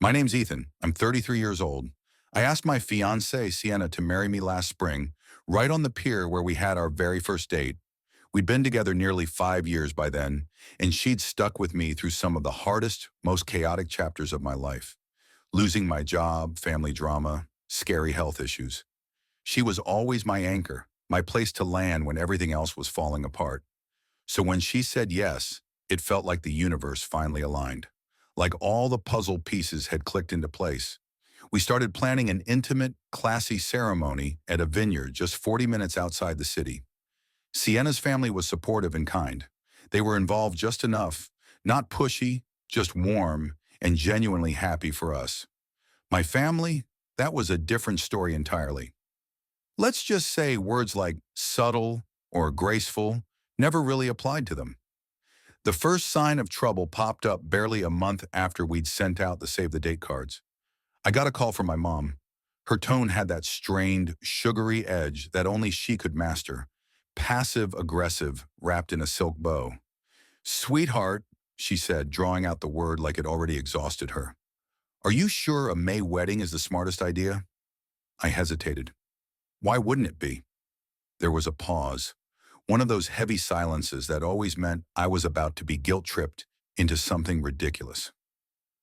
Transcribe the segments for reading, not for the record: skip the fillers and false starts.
My name's Ethan. I'm 33 years old. I asked my fiancée, Sienna, to marry me last spring, right on the pier where we had our very first date. We'd been together nearly 5 years by then, and she'd stuck with me through some of the hardest, most chaotic chapters of my life. Losing my job, family drama, scary health issues. She was always my anchor, my place to land when everything else was falling apart. So when she said yes, it felt like the universe finally aligned. Like all the puzzle pieces had clicked into place. We started planning an intimate, classy ceremony at a vineyard just 40 minutes outside the city. Sienna's family was supportive and kind. They were involved just enough, not pushy, just warm and genuinely happy for us. My family, that was a different story entirely. Let's just say words like subtle or graceful never really applied to them. The first sign of trouble popped up barely a month after we'd sent out the save the date cards. I got a call from my mom. Her tone had that strained, sugary edge that only she could master. Passive aggressive, wrapped in a silk bow. "Sweetheart," she said, drawing out the word like it already exhausted her. "Are you sure a May wedding is the smartest idea?" I hesitated. Why wouldn't it be? There was a pause. One of those heavy silences that always meant I was about to be guilt-tripped into something ridiculous.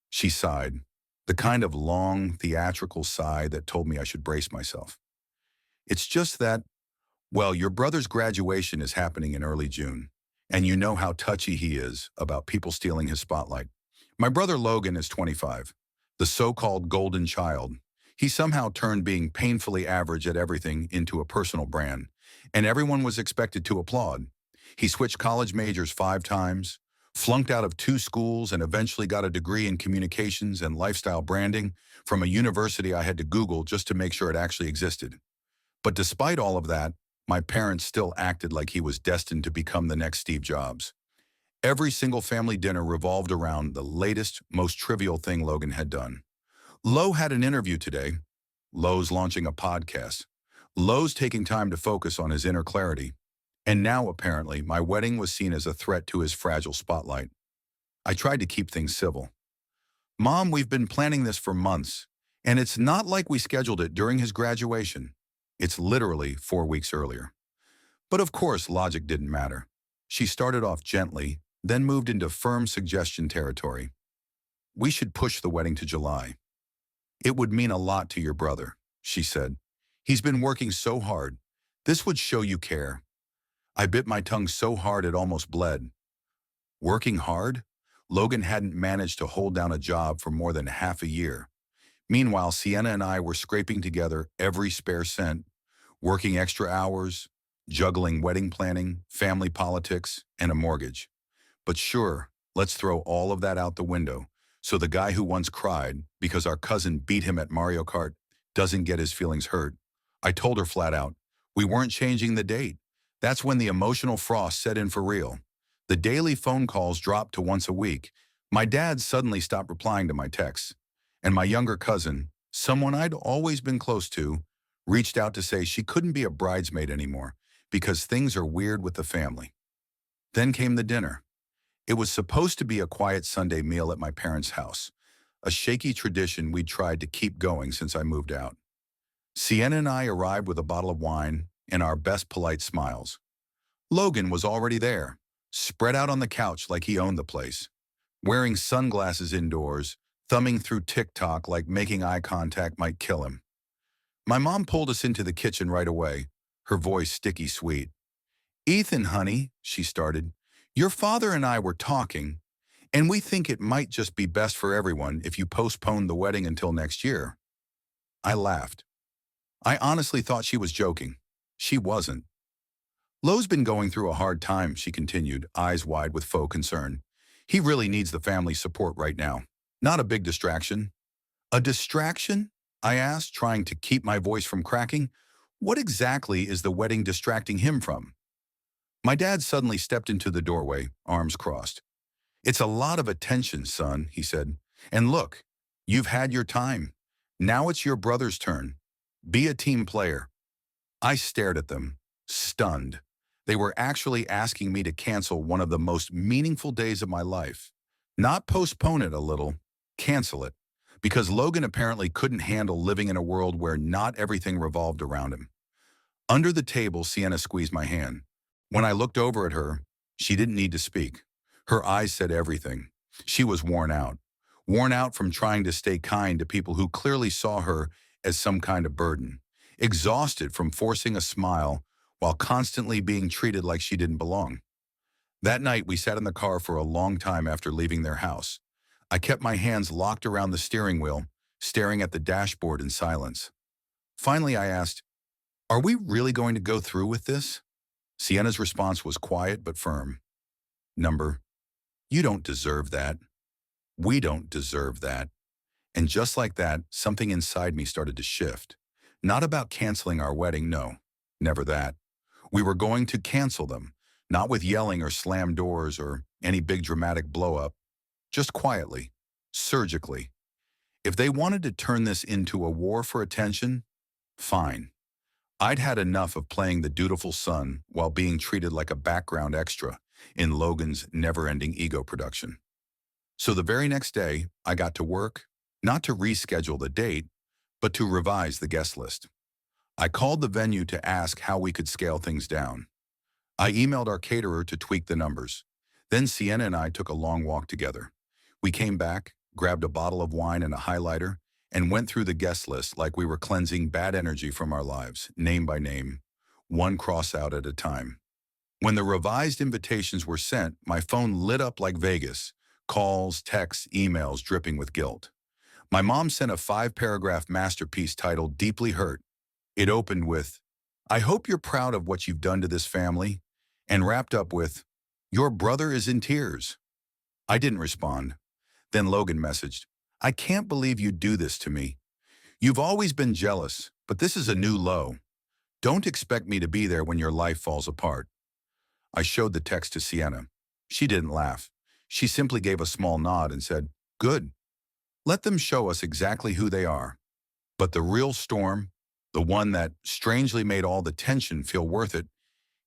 She sighed, the kind of long, theatrical sigh that told me I should brace myself. "It's just that, well, your brother's graduation is happening in early June, and you know how touchy he is about people stealing his spotlight. My brother Logan is 25, the so-called golden child. He somehow turned being painfully average at everything into a personal brand, and everyone was expected to applaud. He switched college majors 5 times, flunked out of 2 schools, and eventually got a degree in communications and lifestyle branding from a university I had to Google just to make sure it actually existed. But despite all of that, my parents still acted like he was destined to become the next Steve Jobs. Every single family dinner revolved around the latest, most trivial thing Logan had done. Lo had an interview today. Lo's launching a podcast. Lo's taking time to focus on his inner clarity. And now, apparently, my wedding was seen as a threat to his fragile spotlight. I tried to keep things civil. "Mom, we've been planning this for months, and it's not like we scheduled it during his graduation. It's literally 4 weeks earlier." But of course, logic didn't matter. She started off gently, then moved into firm suggestion territory. "We should push the wedding to July. It would mean a lot to your brother," she said. "He's been working so hard. This would show you care." I bit my tongue so hard it almost bled. Working hard? Logan hadn't managed to hold down a job for more than half a year. Meanwhile, Sienna and I were scraping together every spare cent, working extra hours, juggling wedding planning, family politics, and a mortgage. But sure, let's throw all of that out the window so the guy who once cried because our cousin beat him at Mario Kart doesn't get his feelings hurt. I told her flat out, we weren't changing the date. That's when the emotional frost set in for real. The daily phone calls dropped to once a week. My dad suddenly stopped replying to my texts. And my younger cousin, someone I'd always been close to, reached out to say she couldn't be a bridesmaid anymore because things are weird with the family. Then came the dinner. It was supposed to be a quiet Sunday meal at my parents' house, a shaky tradition we'd tried to keep going since I moved out. Sienna and I arrived with a bottle of wine and our best polite smiles. Logan was already there, spread out on the couch like he owned the place, wearing sunglasses indoors, thumbing through TikTok like making eye contact might kill him. My mom pulled us into the kitchen right away, her voice sticky sweet. "Ethan, honey," she started, "your father and I were talking, and we think it might just be best for everyone if you postpone the wedding until next year." I laughed. I honestly thought she was joking. She wasn't. "Lo's been going through a hard time," she continued, eyes wide with faux concern. "He really needs the family support right now. Not a big distraction." "A distraction?" I asked, trying to keep my voice from cracking. "What exactly is the wedding distracting him from?" My dad suddenly stepped into the doorway, arms crossed. "It's a lot of attention, son," he said. "And look, you've had your time. Now it's your brother's turn. Be a team player." I stared at them, stunned. They were actually asking me to cancel one of the most meaningful days of my life. Not postpone it a little, cancel it. because Logan apparently couldn't handle living in a world where not everything revolved around him. Under the table, Sienna squeezed my hand. When I looked over at her, she didn't need to speak. Her eyes said everything. She was worn out from trying to stay kind to people who clearly saw her as some kind of burden, exhausted from forcing a smile while constantly being treated like she didn't belong. That night, we sat in the car for a long time after leaving their house. I kept my hands locked around the steering wheel, staring at the dashboard in silence. Finally, I asked, "Are we really going to go through with this?" Sienna's response was quiet but firm. Number, you don't deserve that. We don't deserve that. And just like that, something inside me started to shift. Not about canceling our wedding, no, never that. We were going to cancel them, not with yelling or slam doors or any big dramatic blow-up, just quietly, surgically. If they wanted to turn this into a war for attention, fine. I'd had enough of playing the dutiful son while being treated like a background extra in Logan's never-ending ego production. So the very next day, I got to work, not to reschedule the date, but to revise the guest list. I called the venue to ask how we could scale things down. I emailed our caterer to tweak the numbers. Then Sienna and I took a long walk together. We came back, grabbed a bottle of wine and a highlighter, and went through the guest list like we were cleansing bad energy from our lives, name by name, one cross out at a time. When the revised invitations were sent, my phone lit up like Vegas, calls, texts, emails dripping with guilt. My mom sent a 5-paragraph masterpiece titled Deeply Hurt. It opened with, "I hope you're proud of what you've done to this family," and wrapped up with, "Your brother is in tears." I didn't respond. Then Logan messaged, "I can't believe you do this to me. You've always been jealous, but this is a new low. Don't expect me to be there when your life falls apart." I showed the text to Sienna. She didn't laugh. She simply gave a small nod and said, "Good. Let them show us exactly who they are." But the real storm, the one that strangely made all the tension feel worth it,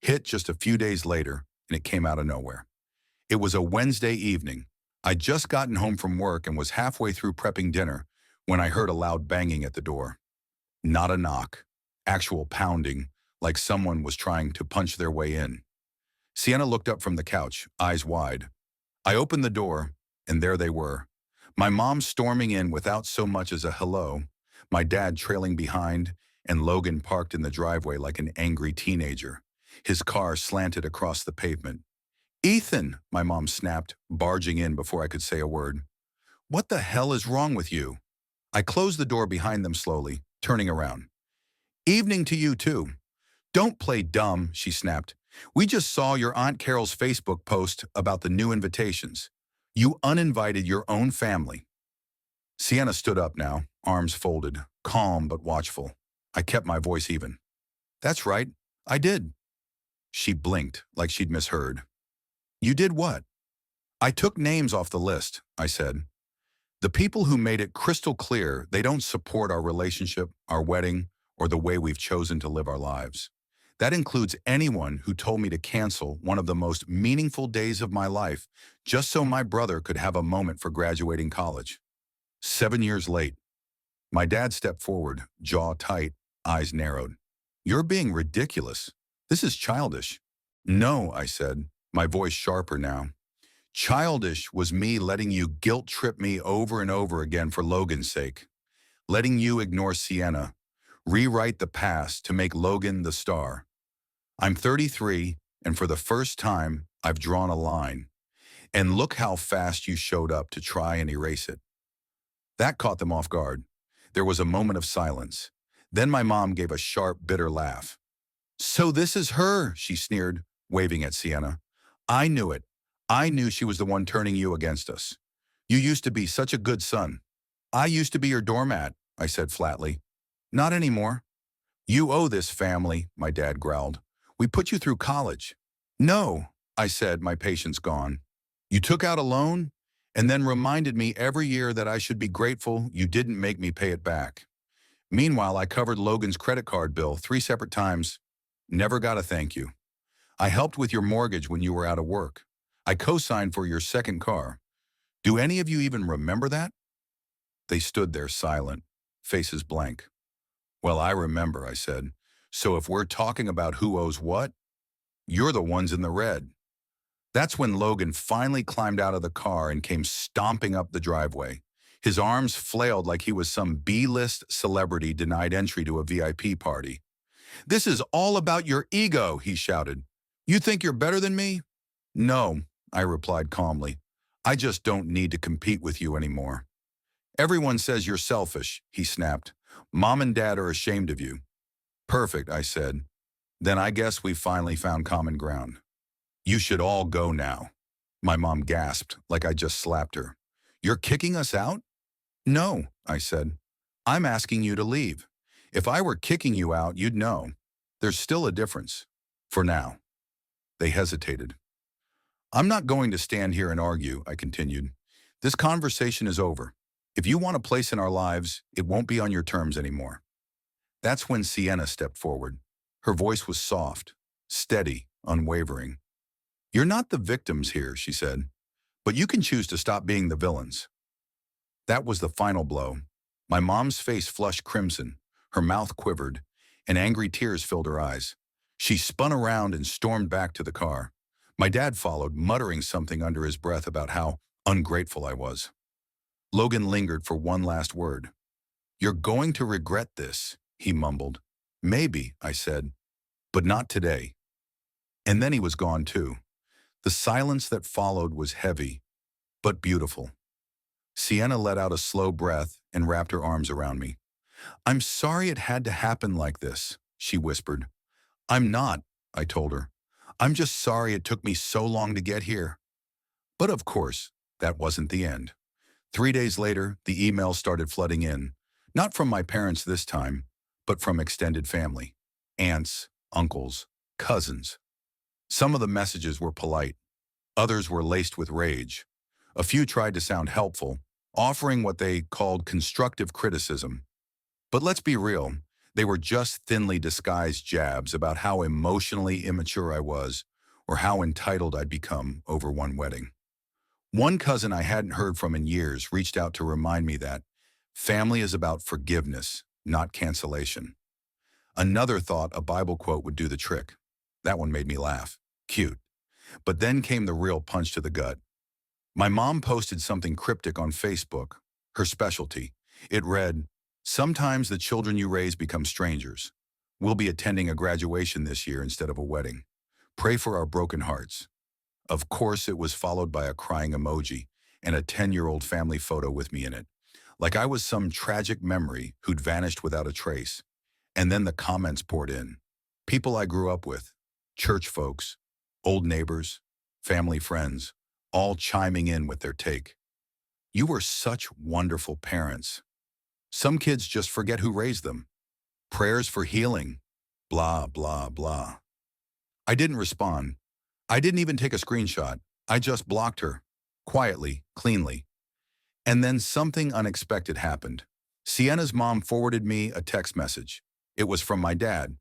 hit just a few days later, and it came out of nowhere. It was a Wednesday evening. I'd just gotten home from work and was halfway through prepping dinner when I heard a loud banging at the door. Not a knock, actual pounding, like someone was trying to punch their way in. Sienna looked up from the couch, eyes wide. I opened the door, and there they were. My mom storming in without so much as a hello, my dad trailing behind, and Logan parked in the driveway like an angry teenager. His car slanted across the pavement. "Ethan," my mom snapped, barging in before I could say a word. "What the hell is wrong with you?" I closed the door behind them slowly, turning around. "Evening to you, too." "Don't play dumb," she snapped. "We just saw your Aunt Carol's Facebook post about the new invitations. You uninvited your own family." Sienna stood up now, arms folded, calm but watchful. I kept my voice even. "That's right, I did." She blinked like she'd misheard. "You did what?" "I took names off the list," I said. "The people who made it crystal clear they don't support our relationship, our wedding, or the way we've chosen to live our lives. That includes anyone who told me to cancel one of the most meaningful days of my life just so my brother could have a moment for graduating college." 7 years late. My dad stepped forward, jaw tight, eyes narrowed. "You're being ridiculous. This is childish." "No," I said, my voice sharper now. "Childish was me letting you guilt trip me over and over again for Logan's sake. Letting you ignore Sienna, rewrite the past to make Logan the star. I'm 33, and for the first time, I've drawn a line. And look how fast you showed up to try and erase it." That caught them off guard. There was a moment of silence. Then my mom gave a sharp, bitter laugh. "So this is her," she sneered, waving at Sienna. "I knew it. I knew she was the one turning you against us. You used to be such a good son." "I used to be your doormat," I said flatly. "Not anymore." "You owe this family," my dad growled. "We put you through college." "No," I said, my patience gone. "You took out a loan and then reminded me every year that I should be grateful you didn't make me pay it back. Meanwhile, I covered Logan's credit card bill 3 separate times. Never got a thank you. I helped with your mortgage when you were out of work. I co-signed for your second car. Do any of you even remember that?" They stood there silent, faces blank. Well, I remember, I said. So if we're talking about who owes what, you're the ones in the red. That's when Logan finally climbed out of the car and came stomping up the driveway. His arms flailed like he was some B-list celebrity denied entry to a VIP party. "This is all about your ego," he shouted. "You think you're better than me?" "No," I replied calmly. "I just don't need to compete with you anymore." "Everyone says you're selfish," he snapped. "Mom and Dad are ashamed of you." "Perfect," I said. "Then I guess we finally found common ground." "You should all go now." My mom gasped like I just slapped her. "You're kicking us out?" "No," I said. "I'm asking you to leave. If I were kicking you out, you'd know. There's still a difference. For now." They hesitated. "I'm not going to stand here and argue," I continued. "This conversation is over. If you want a place in our lives, it won't be on your terms anymore." That's when Sienna stepped forward. Her voice was soft, steady, unwavering. "You're not the victims here," she said, "but you can choose to stop being the villains." That was the final blow. My mom's face flushed crimson, her mouth quivered, and angry tears filled her eyes. She spun around and stormed back to the car. My dad followed, muttering something under his breath about how ungrateful I was. Logan lingered for one last word. "You're going to regret this," he mumbled. "Maybe," I said, "but not today." And then he was gone too. The silence that followed was heavy, but beautiful. Sienna let out a slow breath and wrapped her arms around me. "I'm sorry it had to happen like this," she whispered. "I'm not," I told her. "I'm just sorry it took me so long to get here." But of course, that wasn't the end. 3 days later, the emails started flooding in. Not from my parents this time, but from extended family. Aunts, uncles, cousins. Some of the messages were polite. Others were laced with rage. A few tried to sound helpful, offering what they called constructive criticism. But let's be real, they were just thinly disguised jabs about how emotionally immature I was or how entitled I'd become over one wedding. One cousin I hadn't heard from in years reached out to remind me that family is about forgiveness, not cancellation. Another thought a Bible quote would do the trick. That one made me laugh. Cute. But then came the real punch to the gut. My mom posted something cryptic on Facebook, her specialty. It read, "Sometimes the children you raise become strangers. We'll be attending a graduation this year instead of a wedding. Pray for our broken hearts." Of course, it was followed by a crying emoji and a 10-year-old family photo with me in it. Like I was some tragic memory who'd vanished without a trace. And then the comments poured in. People I grew up with, church folks, old neighbors, family friends, all chiming in with their take. "You were such wonderful parents. Some kids just forget who raised them. Prayers for healing. Blah, blah, blah." I didn't respond. I didn't even take a screenshot. I just blocked her. Quietly, cleanly. And then something unexpected happened. Sienna's mom forwarded me a text message. It was from my dad.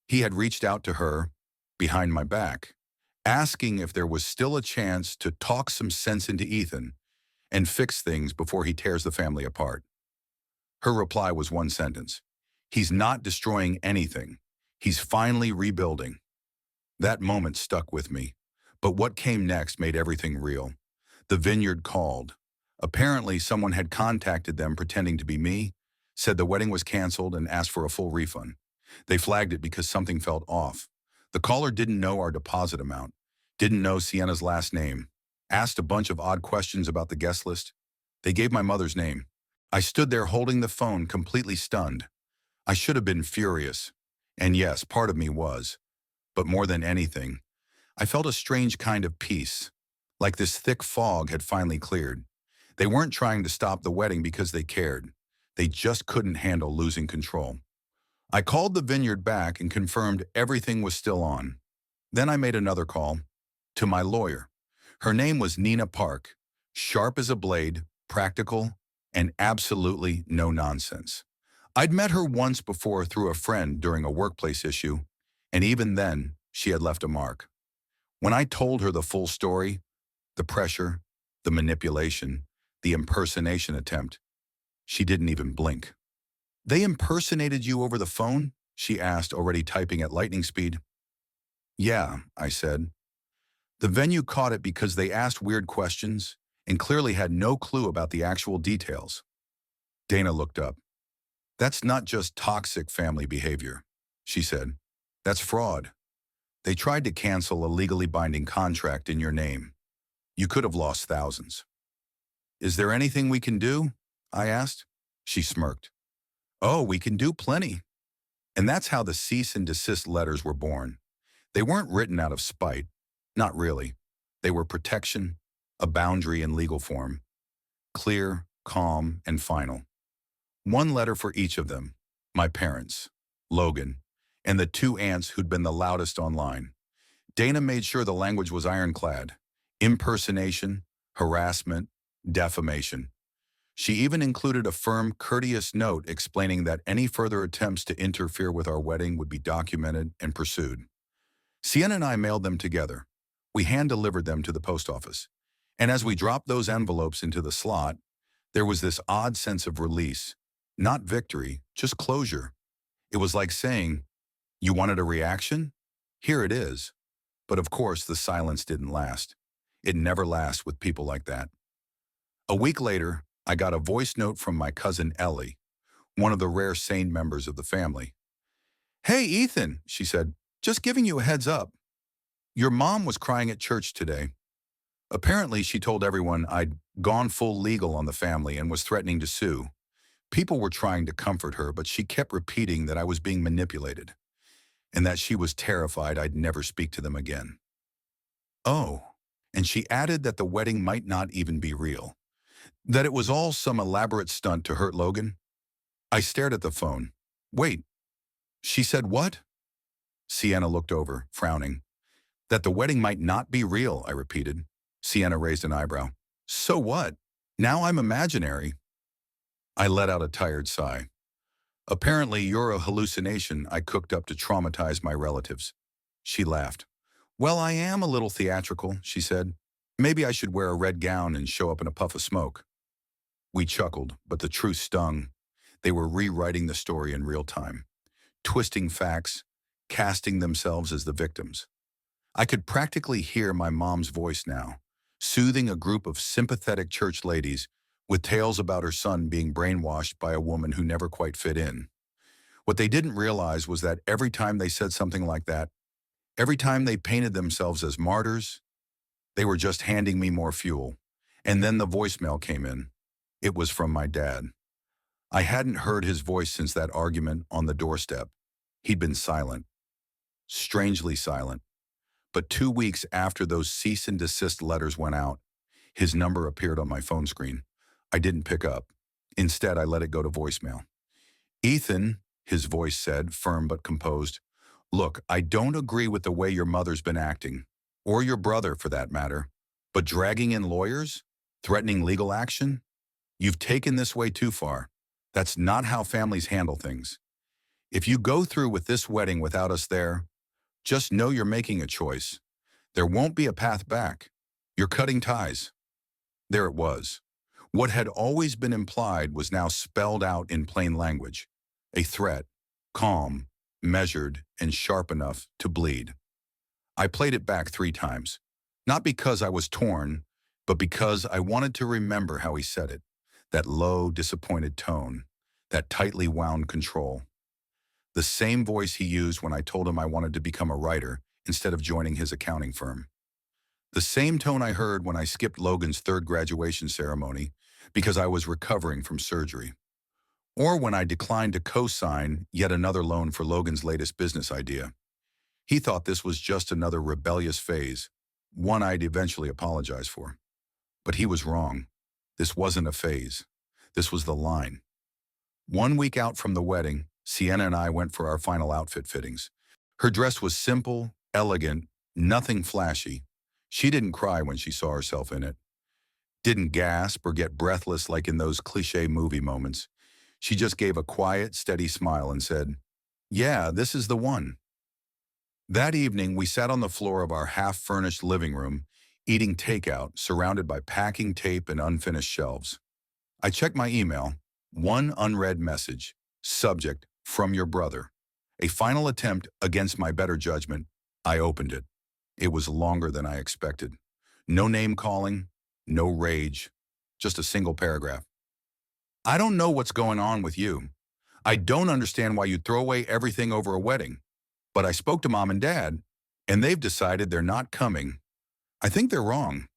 He had reached out to her, behind my back, asking if there was still a chance to talk some sense into Ethan and fix things before he tears the family apart. Her reply was one sentence. "He's not destroying anything. He's finally rebuilding." That moment stuck with me. But what came next made everything real. The vineyard called. Apparently, someone had contacted them pretending to be me, said the wedding was canceled, and asked for a full refund. They flagged it because something felt off. The caller didn't know our deposit amount, didn't know Sienna's last name, asked a bunch of odd questions about the guest list. They gave my mother's name. I stood there holding the phone, completely stunned. I should have been furious. And yes, part of me was. But more than anything, I felt a strange kind of peace, like this thick fog had finally cleared. They weren't trying to stop the wedding because they cared. They just couldn't handle losing control. I called the vineyard back and confirmed everything was still on. Then I made another call to my lawyer. Her name was Nina Park, sharp as a blade, practical, and absolutely no nonsense. I'd met her once before through a friend during a workplace issue, and even then, she had left a mark. When I told her the full story, the pressure, the manipulation, the impersonation attempt, She didn't even blink. They impersonated you over the phone? She asked, already typing at lightning speed. Yeah, I said. The venue caught it because they asked weird questions and clearly had no clue about the actual details. Dana looked up. That's not just toxic family behavior, she said. That's fraud. They tried to cancel a legally binding contract in your name. You could have lost thousands. Is there anything we can do? I asked. She smirked. Oh, we can do plenty. And that's how the cease and desist letters were born. They weren't written out of spite. Not really. They were protection, a boundary in legal form. Clear, calm, and final. One letter for each of them. My parents, Logan, and the two aunts who'd been the loudest online. Dana made sure the language was ironclad. Impersonation, harassment, defamation. She even included a firm, courteous note explaining that any further attempts to interfere with our wedding would be documented and pursued. Sienna and I mailed them together. We hand-delivered them to the post office. And as we dropped those envelopes into the slot, there was this odd sense of release. Not victory, just closure. It was like saying, you wanted a reaction? Here it is. But of course, the silence didn't last. It never lasts with people like that. A week later, I got a voice note from my cousin Ellie, one of the rare sane members of the family. Hey, Ethan, she said, just giving you a heads up. Your mom was crying at church today. Apparently, she told everyone I'd gone full legal on the family and was threatening to sue. People were trying to comfort her, but she kept repeating that I was being manipulated and that she was terrified I'd never speak to them again. Oh, and she added that the wedding might not even be real, that it was all some elaborate stunt to hurt Logan. I stared at the phone. Wait, she said what? Sienna looked over, frowning. That the wedding might not be real, I repeated. Sienna raised an eyebrow. So what? Now I'm imaginary. I let out a tired sigh. Apparently, you're a hallucination I cooked up to traumatize my relatives. She laughed. Well, I am a little theatrical, she said. Maybe I should wear a red gown and show up in a puff of smoke. We chuckled, but the truth stung. They were rewriting the story in real time, twisting facts, casting themselves as the victims. I could practically hear my mom's voice now, soothing a group of sympathetic church ladies with tales about her son being brainwashed by a woman who never quite fit in. What they didn't realize was that every time they said something like that, every time they painted themselves as martyrs, they were just handing me more fuel. And then the voicemail came in. It was from my dad. I hadn't heard his voice since that argument on the doorstep. He'd been silent, strangely silent. But 2 weeks after those cease and desist letters went out, his number appeared on my phone screen. I didn't pick up. Instead, I let it go to voicemail. Ethan, his voice said, firm but composed. Look, I don't agree with the way your mother's been acting, or your brother for that matter, but dragging in lawyers? Threatening legal action? You've taken this way too far. That's not how families handle things. If you go through with this wedding without us there, just know you're making a choice. There won't be a path back. You're cutting ties. There it was. What had always been implied was now spelled out in plain language. A threat, calm, measured, and sharp enough to bleed. I played it back 3 times, not because I was torn, but because I wanted to remember how he said it, that low, disappointed tone, that tightly wound control. The same voice he used when I told him I wanted to become a writer instead of joining his accounting firm. The same tone I heard when I skipped Logan's 3rd graduation ceremony because I was recovering from surgery. Or when I declined to co-sign yet another loan for Logan's latest business idea. He thought this was just another rebellious phase, one I'd eventually apologize for. But he was wrong. This wasn't a phase. This was the line. 1 week out from the wedding, Sienna and I went for our final outfit fittings. Her dress was simple, elegant, nothing flashy. She didn't cry when she saw herself in it. Didn't gasp or get breathless like in those cliché movie moments. She just gave a quiet, steady smile and said, "Yeah, this is the one." That evening, we sat on the floor of our half-furnished living room, eating takeout, surrounded by packing tape and unfinished shelves. I checked my email. One unread message. Subject, from your brother. A final attempt against my better judgment. I opened it. It was longer than I expected. No name calling, no rage, just a single paragraph. I don't know what's going on with you. I don't understand why you'd throw away everything over a wedding. But I spoke to mom and dad, and they've decided they're not coming. I think they're wrong.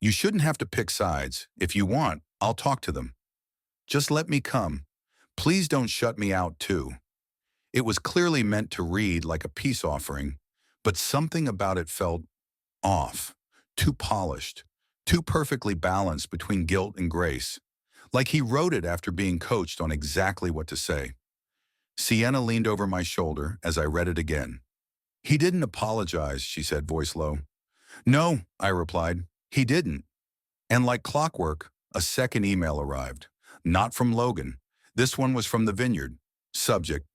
You shouldn't have to pick sides. If you want, I'll talk to them. Just let me come. Please don't shut me out too. It was clearly meant to read like a peace offering, but something about it felt off, too polished, too perfectly balanced between guilt and grace, like he wrote it after being coached on exactly what to say. Sienna leaned over my shoulder as I read it again. He didn't apologize, she said, voice low. No, I replied, he didn't. And like clockwork, a second email arrived. Not from Logan. This one was from the Vineyard. Subject,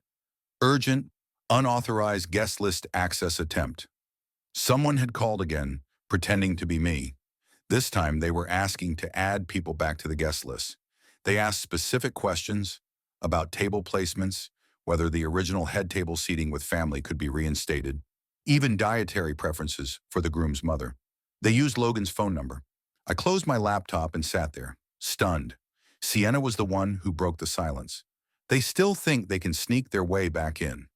urgent, unauthorized guest list access attempt. Someone had called again, pretending to be me. This time they were asking to add people back to the guest list. They asked specific questions about table placements, whether the original head table seating with family could be reinstated, even dietary preferences for the groom's mother. They used Logan's phone number. I closed my laptop and sat there, stunned. Sienna was the one who broke the silence. They still think they can sneak their way back in.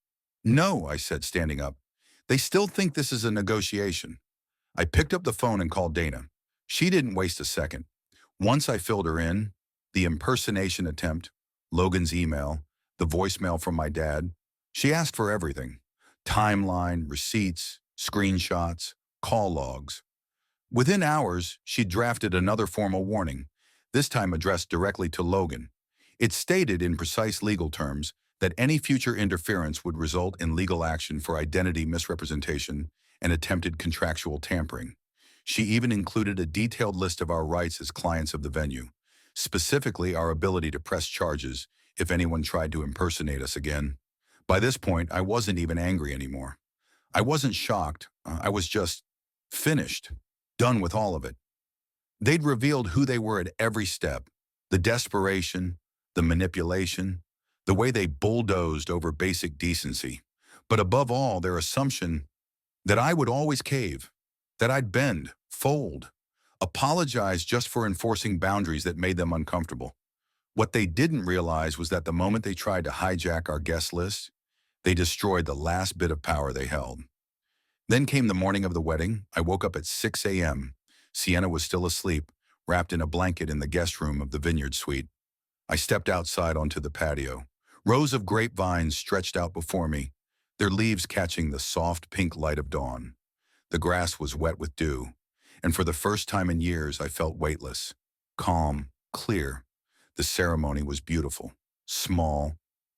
No, I said, standing up. They still think this is a negotiation. I picked up the phone and called Dana. She didn't waste a second. Once I filled her in, the impersonation attempt, Logan's email, the voicemail from my dad, she asked for everything. Timeline, receipts, screenshots, call logs. Within hours, she drafted another formal warning, this time addressed directly to Logan. It stated in precise legal terms that any future interference would result in legal action for identity misrepresentation and attempted contractual tampering. She even included a detailed list of our rights as clients of the venue, specifically our ability to press charges if anyone tried to impersonate us again. By this point, I wasn't even angry anymore. I wasn't shocked. I was just finished, done with all of it. They'd revealed who they were at every step, the desperation, the manipulation, the way they bulldozed over basic decency, but above all, their assumption that I would always cave, that I'd bend, fold, apologize just for enforcing boundaries that made them uncomfortable. What they didn't realize was that the moment they tried to hijack our guest list, they destroyed the last bit of power they held. Then came the morning of the wedding. I woke up at 6 a.m. Sienna was still asleep, wrapped in a blanket in the guest room of the Vineyard suite. I stepped outside onto the patio. Rows of grapevines stretched out before me, their leaves catching the soft pink light of dawn. The grass was wet with dew, and for the first time in years I felt weightless, calm, clear. The ceremony was beautiful, small,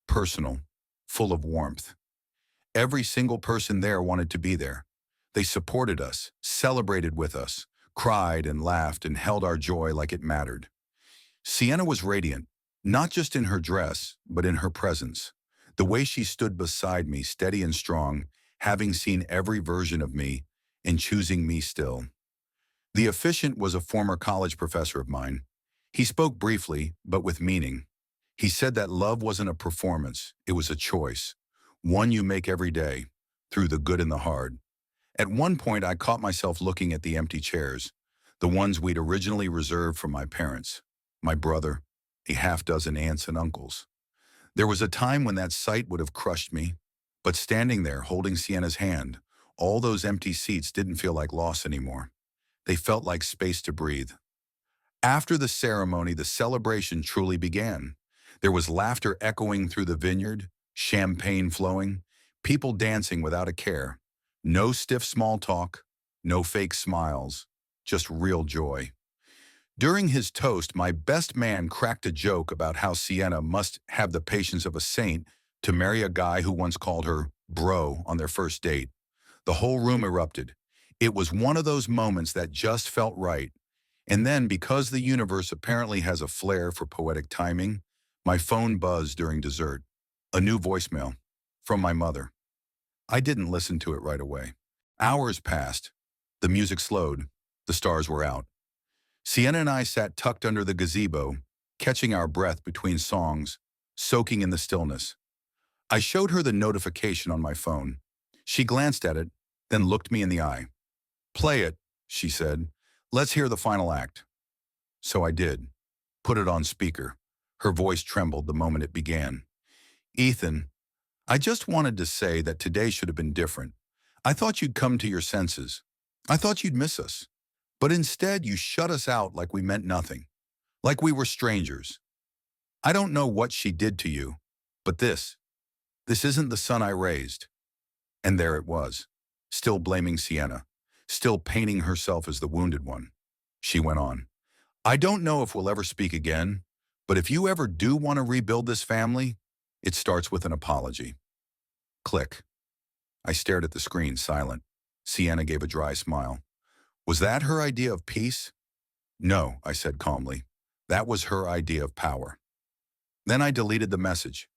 personal, full of warmth. Every single person there wanted to be there. They supported us, celebrated with us, cried and laughed and held our joy like it mattered. Sienna was radiant, not just in her dress, but in her presence. The way she stood beside me, steady and strong, having seen every version of me and choosing me still. The officiant was a former college professor of mine. He spoke briefly, but with meaning. He said that love wasn't a performance, it was a choice, one you make every day, through the good and the hard. At one point, I caught myself looking at the empty chairs, the ones we'd originally reserved for my parents, my brother, a half-dozen aunts and uncles. There was a time when that sight would have crushed me, but standing there holding Sienna's hand, all those empty seats didn't feel like loss anymore. They felt like space to breathe. After the ceremony, the celebration truly began. There was laughter echoing through the vineyard, champagne flowing, people dancing without a care. No stiff small talk, no fake smiles, just real joy. During his toast, my best man cracked a joke about how Sienna must have the patience of a saint to marry a guy who once called her bro on their first date. The whole room erupted. It was one of those moments that just felt right. And then, because the universe apparently has a flair for poetic timing, my phone buzzed during dessert. A new voicemail from my mother. I didn't listen to it right away. Hours passed. The music slowed. The stars were out. Sienna and I sat tucked under the gazebo, catching our breath between songs, soaking in the stillness. I showed her the notification on my phone. She glanced at it, then looked me in the eye. "Play it," she said. "Let's hear the final act." So I did. Put it on speaker. Her voice trembled the moment it began. "Ethan, I just wanted to say that today should have been different. I thought you'd come to your senses. I thought you'd miss us. But instead, you shut us out like we meant nothing. Like we were strangers. I don't know what she did to you, but this isn't the son I raised." And there it was, still blaming Sienna, still painting herself as the wounded one. She went on, "I don't know if we'll ever speak again, but if you ever do want to rebuild this family, it starts with an apology." Click. I stared at the screen, silent. Sienna gave a dry smile. Was that her idea of peace? "No," I said calmly. "That was her idea of power." Then I deleted the message.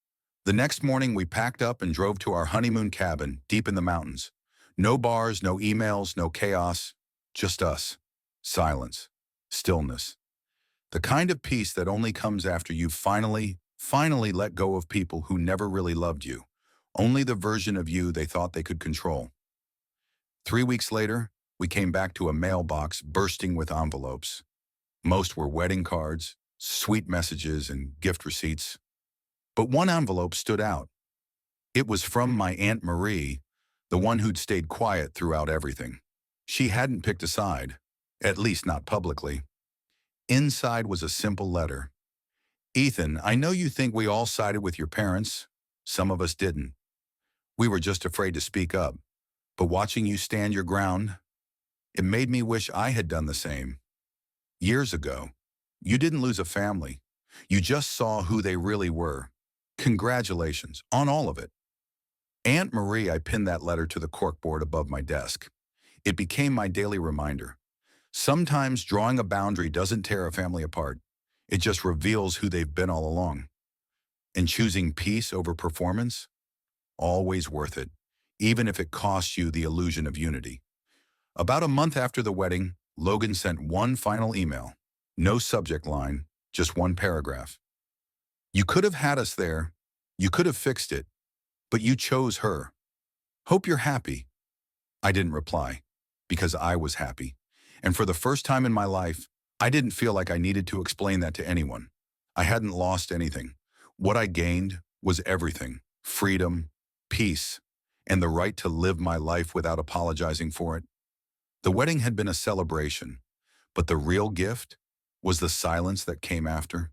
The next morning, we packed up and drove to our honeymoon cabin deep in the mountains. No bars, no emails, no chaos, just us. Silence. Stillness. The kind of peace that only comes after you finally let go of people who never really loved you. Only the version of you they thought they could control. 3 weeks later, we came back to a mailbox bursting with envelopes. Most were wedding cards, sweet messages, and gift receipts. But one envelope stood out. It was from my Aunt Marie, the one who'd stayed quiet throughout everything. She hadn't picked a side, at least not publicly. Inside was a simple letter. "Ethan, I know you think we all sided with your parents. Some of us didn't. We were just afraid to speak up. But watching you stand your ground, it made me wish I had done the same. Years ago, you didn't lose a family. You just saw who they really were. Congratulations on all of it." Aunt Marie, I pinned that letter to the corkboard above my desk. It became my daily reminder. Sometimes drawing a boundary doesn't tear a family apart. It just reveals who they've been all along. And choosing peace over performance? Always worth it, even if it costs you the illusion of unity. About a month after the wedding, Logan sent one final email. No subject line, just one paragraph. "You could have had us there. You could have fixed it. But you chose her. Hope you're happy." I didn't reply, because I was happy. And for the first time in my life, I didn't feel like I needed to explain that to anyone. I hadn't lost anything. What I gained was everything: freedom, peace, and the right to live my life without apologizing for it. The wedding had been a celebration, but the real gift was the silence that came after.